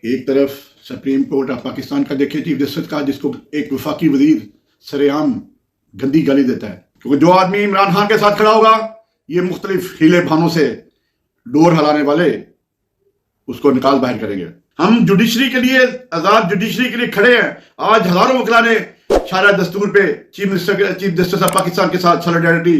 एक तरफ supreme court of Pakistan का देखिए चीफ जस्टिस का, जिसको एक वफाकी वजीर सरेआम गंदी गाली देता है, क्योंकि जो आदमी इमरान खान के साथ खड़ा होगा ये मुख्तलिफ हीले बहानों से डोर हिलाने वाले उसको निकाल बाहर करेंगे। हम जुडिशरी के लिए, आजाद जुडिशरी के लिए खड़े हैं। आज हजारों वकला ने शारा दस्तूर पे चीफ जस्टिस ऑफ पाकिस्तान के साथ सॉलिडारिटी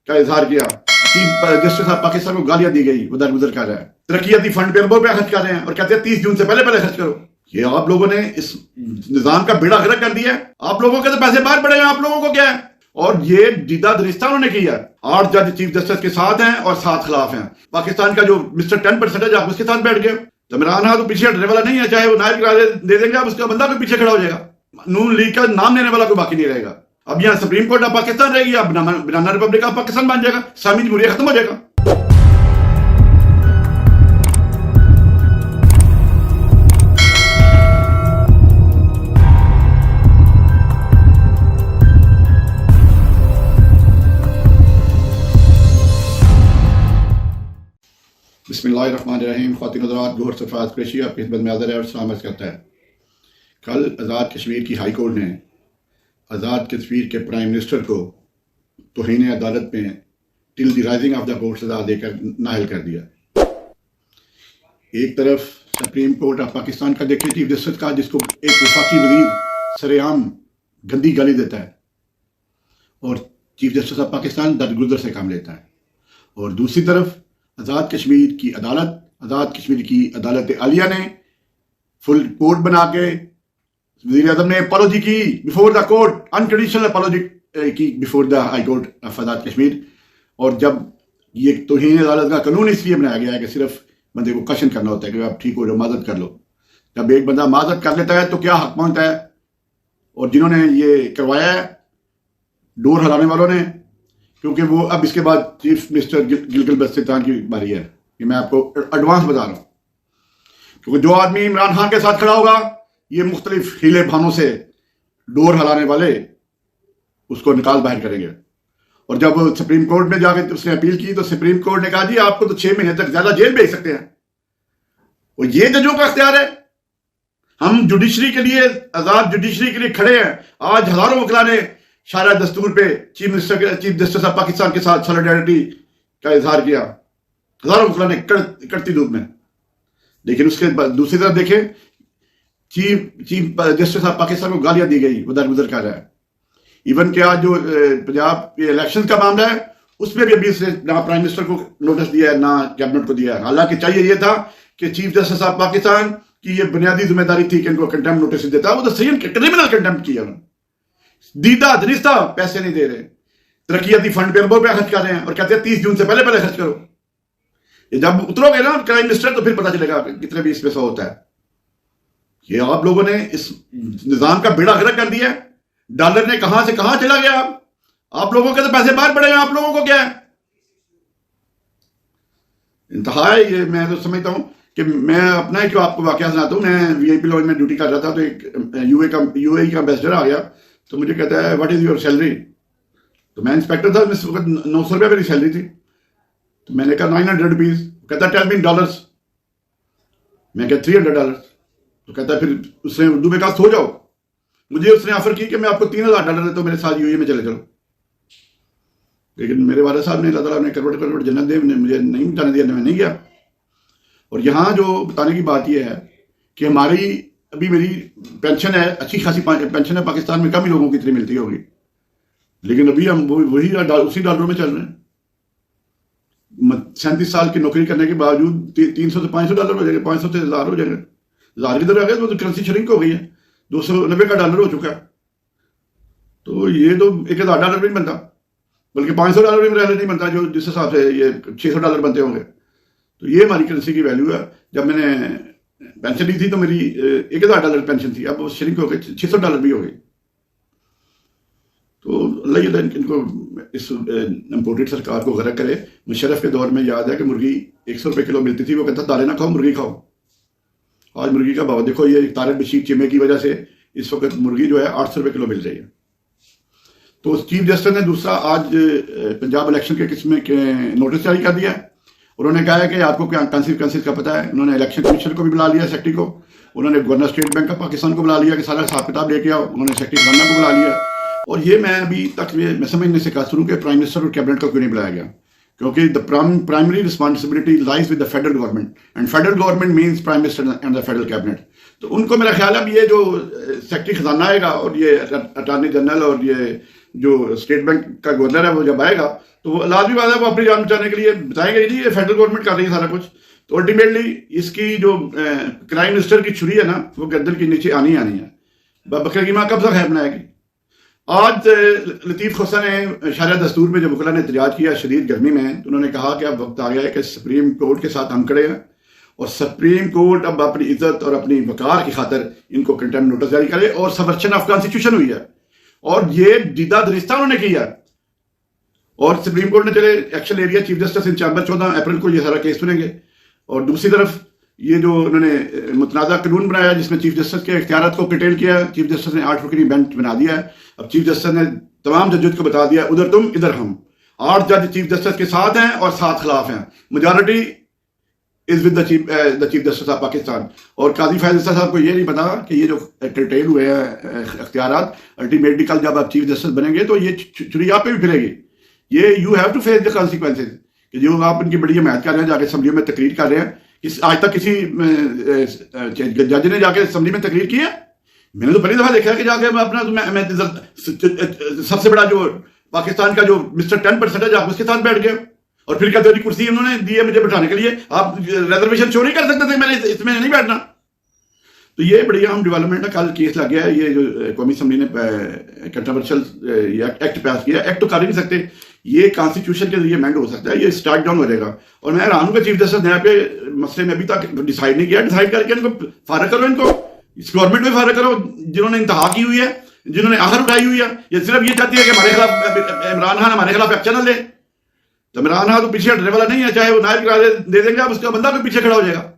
का इजहार किया। चीफ जस्टिस ऑफ पाकिस्तान को गालियां दी गई, उधर उधर कर रहा है, तरक्याती फंड पे अरबों रुपया खर्च कर रहे हैं और कहते हैं 30 जून से पहले खर्च करो। ये आप लोगों ने इस निजाम का बेड़ा गर्क कर दिया है। आप लोगों के तो पैसे बाहर पड़े हैं, आप लोगों को क्या है? और ये जीदा दरिश्ता उन्होंने किया। 8 जज चीफ जस्टिस के साथ हैं और 7 खिलाफ हैं। पाकिस्तान का जो मिस्टर 10% आप उसके साथ बैठ गए। तो इमरान खान तो पीछे हटने वाला नहीं है, चाहे वो नायब दे देंगे, आप उसका बंदा कोई पीछे खड़ा हो जाएगा। नून लीग का नाम लेने वाला कोई बाकी नहीं रहेगा। अब यहाँ सुप्रीम कोर्ट ऑफ पाकिस्तान रहेगी, अब बनाना रिपब्लिक ऑफ पाकिस्तान बन जाएगा, इस्लामी जमहूरिया खत्म हो जाएगा। बिस्मिल्लाहिर्रहमानिर्रहीम। ख़वातीन हज़रात, गौहर सरफराज कुरैशी आपकी खिदमत में हाज़िर है और सलामत करता है। कल आज़ाद कश्मीर की हाई कोर्ट ने आज़ाद कश्मीर के प्राइम मिनिस्टर को तौहीन अदालत में till the rising of the court सजा देकर नाअहल कर दिया। एक तरफ सुप्रीम कोर्ट ऑफ पाकिस्तान का देखिए चीफ जस्टिस का, जिसको एक वफाकी वजीर सरेआम गंदी गाली देता है और चीफ जस्टिस ऑफ पाकिस्तान दरगुजर से काम लेता है। और दूसरी तरफ आज़ाद कश्मीर की अदालत आलिया ने फुल कोर्ट बना के वज़ीर आज़म ने अपॉलॉजी की before the court, unconditional apology की before the high court of Azad Kashmir. और जब ये तौहीन अदालत का कानून इसलिए बनाया गया है कि सिर्फ बंदे को कशन करना होता है कि आप ठीक हो जाओ, माजरत कर लो। जब एक बंदा माजरत कर लेता है तो क्या हक पहुंचता है। और जिन्होंने ये करवाया है डोर हिलाने वालों ने, क्योंकि वो अब इसके बाद चीफ मिनिस्टर गिलगित-बल्तिस्तान की बारी है। ये मैं आपको एडवांस बता रहा हूं, क्योंकि जो आदमी इमरान खान के साथ खड़ा होगा ये मुख्तलिफ हीले बहानों से डोर हिलाने वाले उसको निकाल बाहर करेंगे। और जब सुप्रीम कोर्ट में जाकर उसने अपील की तो सुप्रीम कोर्ट ने कहा जी आपको तो 6 महीने तक ज्यादा जेल भेज सकते हैं। और ये जजों का इख्तियार है। हम जुडिशरी के लिए, आजाद जुडिशरी के लिए खड़े हैं। आज हजारों वकला ने शारा दस्तूर पे चीफ जस्टिस ऑफ पाकिस्तान के साथ सॉलिडारिटी का इजहार किया। हजारों वकला ने कड़ती धूप में। लेकिन उसके दूसरी तरफ देखें, चीफ जस्टिस ऑफ पाकिस्तान को गालियां दी गई, उधर उधर कर रहा है। इवन कि आज जो पंजाब के इलेक्शन का मामला है उसमें भी अभी इसने ना प्राइम मिनिस्टर को नोटिस दिया है ना कैबिनेट को दिया है। हालांकि चाहिए यह था कि चीफ जस्टिस ऑफ पाकिस्तान की यह बुनियादी जिम्मेदारी थी कि इनको कंटेम्प्ट नोटिस देता। वो तो सही क्रिमिनल कंटेम्प्ट किया उन्होंने। दीदा दरिश्ता पैसे नहीं दे रहे, तरक्याती फंड पे अरबों रुपया खर्च कर रहे हैं और कहते हैं 30 जून से पहले खर्च करो। ये जब उतरोगे ना प्राइम मिनिस्टर तो फिर पता चलेगा कितने भी इसमें 100 होता है। ये आप लोगों ने इस निजाम का बेड़ा गर्क कर दिया है। डॉलर ने कहां से कहां चला गया। आप लोगों के तो पैसे बाहर पड़े हैं, आप लोगों को क्या है? इंतहा है ये। मैं तो समझता हूं कि मैं अपना ही क्यों आपको वाकया सुनाता हूं। मैं वीआईपी लॉज में ड्यूटी कर रहा था तो एक यूएई का एम्बेसडर आ गया तो मुझे कहता है व्हाट इज योर सैलरी। तो मैं इंस्पेक्टर था, इस वक्त 900 रुपया मेरी सैलरी थी। तो मैंने कहा 900 रुपीज। कहता टेल मी इन डॉलर्स। मैं कहा $300। तो कहता फिर उसने उर्दू में कहा सो जाओ। मुझे उसने ऑफर की कि मैं आपको $3000 देता हूं, मेरे साथ यूएई में चले चलो। लेकिन मेरे वाले साहब ने अल्लाह ताला ने करवट जन्नत दे, मुझे नहीं जाने दिया, मैं नहीं गया। और यहां जो बताने की बात यह है कि हमारी अभी मेरी पेंशन है, अच्छी खासी पेंशन है। पाकिस्तान में कम ही लोगों की इतनी मिलती होगी, लेकिन अभी हम वही उसी डॉलरों में चल रहे हैं। 37 साल की नौकरी करने के बावजूद $300 से $500 हो जाएंगे, 500 से 1000 हो जाएंगे। 1000 किधर आ गया? तो करेंसी श्रिंक हो गई है, $290 का डॉलर हो चुका है। तो ये तो $1000 भी नहीं बनता, बल्कि $500 भी रहने नहीं बनता, जो जिस हिसाब से ये $600 बनते होंगे। तो ये हमारी करेंसी की वैल्यू है। जब मैंने पेंशन ली थी तो मेरी $1000 पेंशन थी, अब वो श्रिंक हो गई, $600 भी हो गई। तो अल्लाह इनको इस इम्पोर्टेड सरकार को गर्क करे। मुशर्रफ के दौर में याद है कि मुर्गी 100 रुपये किलो मिलती थी, वो कहता दाले ना खाओ मुर्गी खाओ। आज मुर्गी का भाव देखो, ये तारिक बशीर चिमे की वजह से इस वक्त मुर्गी जो है 800 रुपये किलो मिल रही है। तो चीफ जस्टिस ने दूसरा आज पंजाब इलेक्शन के किस्म के नोटिस जारी कर दिया है उन्होंने कहा है कि आपको क्या कॉन्सिक्वेंसेस का पता है। उन्होंने इलेक्शन कमीशन को भी बुला लिया, सेक्रेटरी को। उन्होंने governor state bank of Pakistan को बुला लिया कि सारा हिसाब किताब लेके आओ। उन्होंने सेक्रेटरी गवर्नर को बुला लिया। और ये मैं अभी तक मैं समझने से कासर हूँ कि प्राइम मिनिस्टर और कैबिनेट को क्यों नहीं बुलाया गया, क्योंकि the primary responsibility lies with the federal government, and federal government means prime minister and the federal cabinet. तो उनको मेरा ख्याल है अब ये जो सेक्रेटरी खजाना आएगा और ये अटॉर्नी जनरल और ये जो स्टेट बैंक का गवर्नर है वो जब आएगा तो लाजमी बात है वो अपनी जान बचाने के लिए बताएंगे जी ये फेडरल गवर्नमेंट कर रही है सारा कुछ। तो अल्टीमेटली इसकी जो प्राइम मिनिस्टर की छुरी है ना वो गर्दन के नीचे आनी है। बकरे की माँ कब तक खैर बनाएगी। आज लतीफ़ खोसा ने शरअ दस्तूर में जब वकला ने एहतजाज किया शदीद गर्मी में, तो उन्होंने कहा कि अब वक्त आ गया है कि सुप्रीम कोर्ट के साथ हम खड़े हैं और सुप्रीम कोर्ट अब अपनी इज्जत और अपनी वकार की खातिर इनको कंटेम्प्ट नोटिस जारी करे। और सबवर्शन ऑफ कॉन्स्टिट्यूशन हुई है और ये जीदा दरिस्ता उन्होंने किया और सुप्रीम कोर्ट ने चले एक्शन ले लिया। चीफ जस्टिस इन चैम्बर 14 अप्रैल को ये सारा केस सुनेंगे। और दूसरी तरफ ये जो उन्होंने मुतनाज़ा कानून बनाया जिसमें चीफ जस्टिस के इख्तियारात को कटेल किया, चीफ जस्टिस ने 8 रुकनी बेंच बना दिया है। अब चीफ जस्टिस ने तमाम जजेस को बता दिया उधर तुम इधर हम। 8 जज चीफ जस्टिस के साथ हैं और 7 खिलाफ हैं। Majority is with the chief justice of Pakistan. और काजी फैज साहब को ये नहीं पता कि ये जो कटेल हुए हैं इख्तियारात अल्टीमेटली कल जब आप चीफ जस्टिस बनेंगे तो ये छुरी आप पे भी फिरेगी। ये you have to face the consequences कि जो आप इनकी बड़ी हमायत कर रहे हैं, जाके असम्बलियों में तकरीर कर रहे हैं। आज तक किसी जज ने जाके असम्बली में तकरीर की है? मैंने तो पहली दफा देखा है कि जाके मैं अपना सबसे बड़ा जो पाकिस्तान का जो मिस्टर 10% है जाके उसके साथ बैठ गया और फिर कहते कुर्सी उन्होंने दी है मुझे बैठाने के लिए। आप रिजर्वेशन चोरी कर सकते थे, मैंने इसमें नहीं बैठना। तो ये बड़ी अहम डेवलपमेंट है। कल केस लग गया है। ये जो कौमी असम्बली ने कंट्रोवर्शियल एक्ट पास किया, एक्ट तो कर ही नहीं सकते, ये कॉन्स्टिट्यूशन के जरिए अमेंड हो सकता है, ये स्टार्ट डाउन हो जाएगा। और मैं हैरान हूं कि चीफ जस्टिस ने यहाँ पे मसले में अभी तक डिसाइड नहीं किया। डिसाइड करके इनको फारग करो, इनको इस गवर्नमेंट में फारग करो जिन्होंने इंतहा की हुई है, जिन्होंने आहर उठाई हुई है। ये सिर्फ ये चाहती है कि हमारे खिलाफ इमरान खान हमारे खिलाफ एक्शन न ले। तो इमरान खान तो पीछे हटने वाला नहीं है, चाहे वो नायब दे देंगे आप उसका बंदा भी पीछे खड़ा हो जाएगा।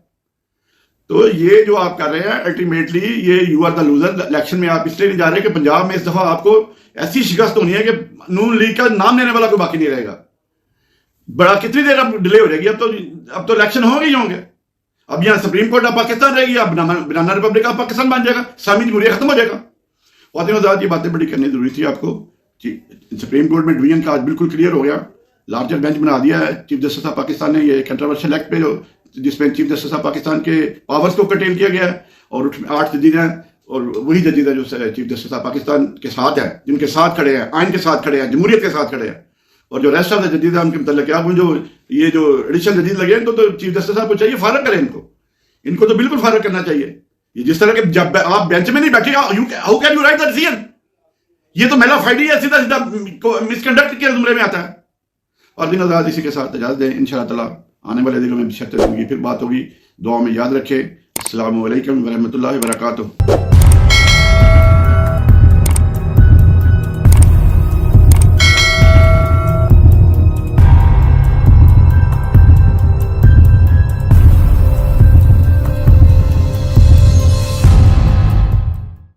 तो ये जो आप कर रहे हैं अल्टीमेटली ये you are the loser. Election में आप इसलिए नहीं जा रहे कि पंजाब में इस दफा आपको ऐसी शिकस्त होनी है कि नून लीग का नाम लेने वाला कोई बाकी नहीं रहेगा। बड़ा कितनी देर अब डिले हो जाएगी। अब तो इलेक्शन होंगे ही होंगे। अब यहाँ सुप्रीम कोर्ट ऑफ पाकिस्तान रहेगी, अब बनाना रिपब्लिक ऑफ पाकिस्तान बन जाएगा, इस्लामी जमहूरिया खत्म हो जाएगा। फातिमा ज़ाद ये बातें बड़ी करनी जरूरी थी आपको। सुप्रीम कोर्ट में डिवीजन का आज बिल्कुल क्लियर हो गया, लार्जर बेंच बना दिया है। चीफ जस्टिस ऑफ पाकिस्तान ने ये कंट्रोवर्शियल एक्ट पे जो जिसमें चीफ जस्टिस ऑफ पाकिस्तान के पावर्स को कर्टेल किया गया है और 8 जजेस हैं और वही जजेस हैं जो चीफ जस्टिस ऑफ पाकिस्तान के साथ हैं, जिनके साथ खड़े हैं, आइन के साथ खड़े हैं, जमहूरियत के साथ खड़े हैं। और जो रेस्ट ऑफ द जजेस हैं उनके मतलब क्या जो ये जो एडिशनल जजेस लगे हैं तो चीफ जस्टिस साहब को चाहिए फारग करें इनको तो बिल्कुल फारग करना चाहिए। ये जिस तरह के जब आप बेंच में नहीं बैठे how can you right the decision, ये तो मेला फाइडी है, सीधा सीधा मिसकंडक्ट के जुमरे में आता है। और दिन आजाद इसी के साथ इजाजत दें। इंशाअल्लाह ताला आने वाले दिनों में बेशक होगी, फिर बात होगी। दुआ में याद रखें। अस्सलामु अलैकुम व रहमतुल्लाहि व बरकातुहू।